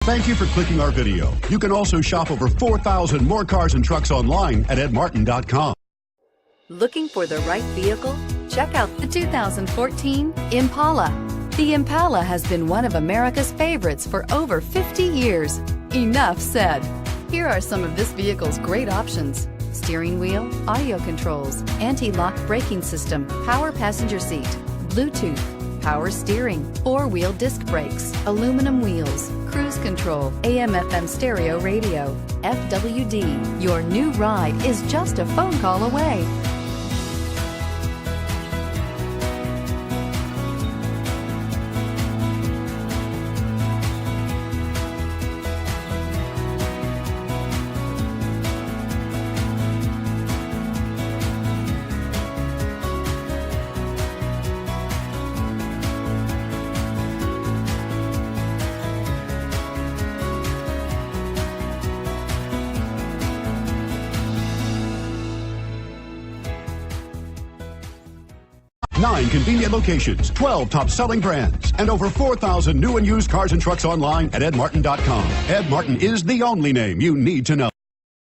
Thank you for clicking our video. You can also shop over 4,000 more cars and trucks online at edmartin.com. Looking for the right vehicle? Check out the 2014 Impala. The Impala has been one of America's favorites for over 50 years. Enough said. Here are some of this vehicle's great options: steering wheel audio controls, anti-lock braking system, power passenger seat, Bluetooth, power steering, four-wheel disc brakes, aluminum wheels, cruise control, AM/FM stereo radio, FWD. Your new ride is just a phone call away. Nine convenient locations, 12 top-selling brands, and over 4,000 new and used cars and trucks online at edmartin.com. Ed Martin is the only name you need to know.